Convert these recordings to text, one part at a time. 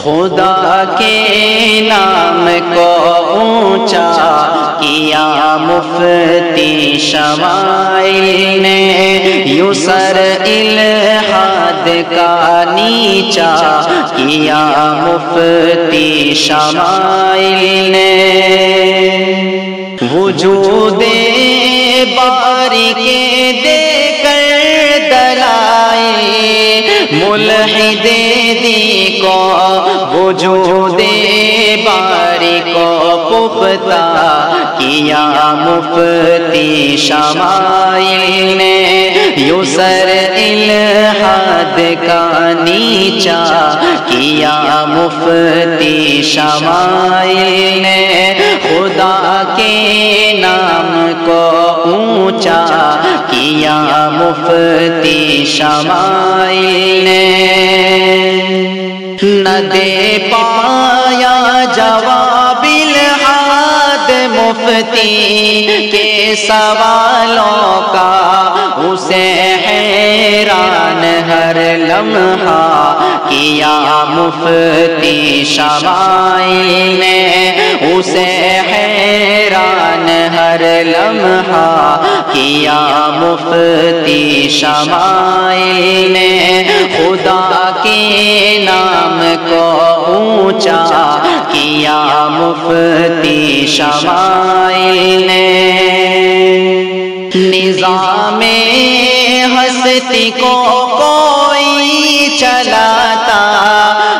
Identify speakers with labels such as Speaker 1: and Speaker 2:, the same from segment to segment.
Speaker 1: خدا کے نام کو اونچا کیا مفتی شمائل نے، یوں سر الحاد کا نیچا کیا مفتی شمائل نے۔ وجود باری کے دے کر دلائل ملحد دی کو، وجود باری کو پختہ کیا مفتی شمائل نے، یوں سر الحاد کا نیچا کیا مفتی شمائل نے۔ خدا کے نام کو اونچا کیا مفتی شمائل نے۔ نہ دے پایا جواب الحاد مفتی کے سوالوں کا، اسے حیران ہر لمحہ کیا مفتی شمائل نے، اسے حیران ہر لمحہ کیا مفتی شمائل نے۔ خدا کے نام کو اونچا کیا مفتی شمائل نے۔ نظام ہستی کو کوئی چلاتا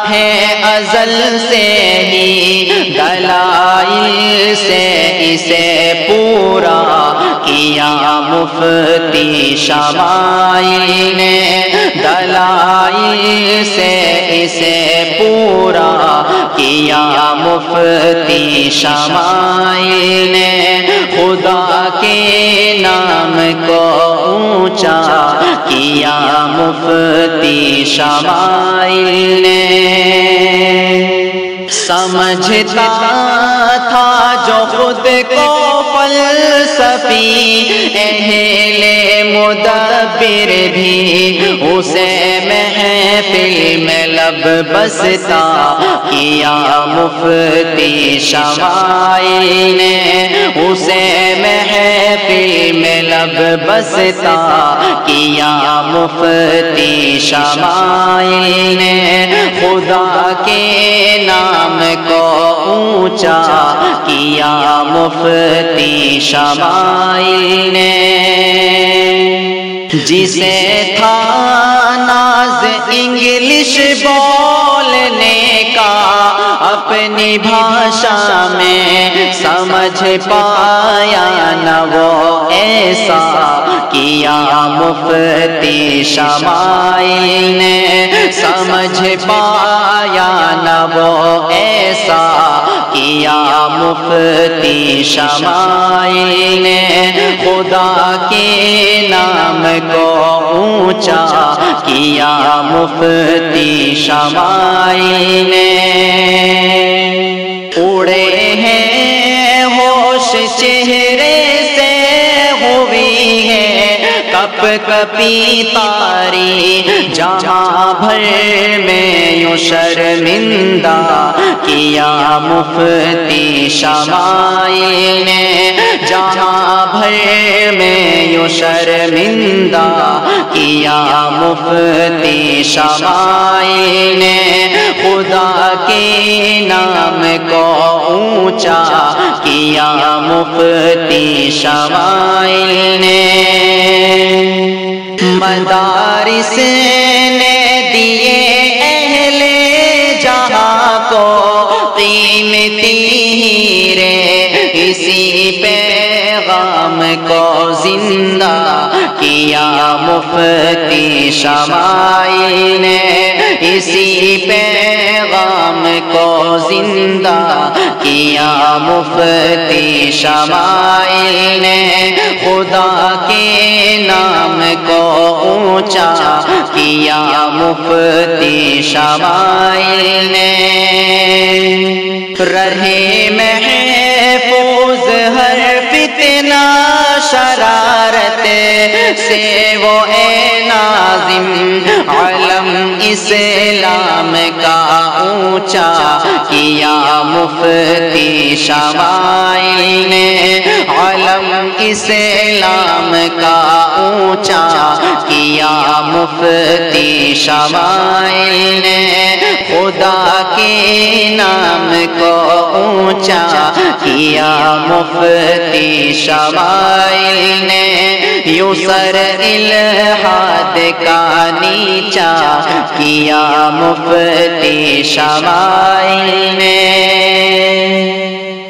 Speaker 1: ہے ازل سے ہی، دلائل سے اسے پورا کیا مفتی شمائل نے، دلائل سے اسے پورا کیا مفتی شمائل نے۔ خدا کے نام کو اونچا کیا مفتی شمائل نے۔ سمجھتا تھا جو خود کو فلسفی اہل مدبر بھی، اسے محفل میں لب بستا کیا مفتی شمائل نے، اسے محفل میں لب بستا کیا مفتی شمائل نے۔ خدا کے نام کو اونچا کیا مفتی شمائل نے۔ جسے تھا ناز انگلش بولنے کا اپنی بھاشا میں، سمجھ پایا نہ وہ ایسا کیا مفتی شمائل نے، سمجھ پایا نہ وہ ایسا کیا مفتی شمائل نے۔ خدا کے نام کو اونچا کیا مفتی شمائل نے۔ اڑے ہیں ہوش چہرے سے ہوئی ہے کپ کپی تاری، جہاں بھر میں یوں شرمندہ کیا مفتی شمائل نے، جہاں بھر میں یوں شرمندہ کیا مفتی شمائل نے۔ خدا کے نام کو اونچا کیا مفتی شمائل نے۔ مدارس نے دیے اہل جہاں کو قیمتی ہیرے، اسی پیغام کو زندہ کیا مفتی شمائل نے، اسی پیغام کو زندہ کیا مفتی شمائل نے۔ خدا کے نام کو اونچا کیا مفتی شمائل نے۔ رہے محفوظ ہر فتنہ شرارت سے وہ اے ناظم علم اسلام کا اونچا کیا مفتی شمائل نے علم اسلام کا اونچا کیا مفتی شمائل نے خدا کے نام کو اونچا کیا مفتی شمائل نے یوں سر الحاد کا نیچا کیا مفتی شمائل نے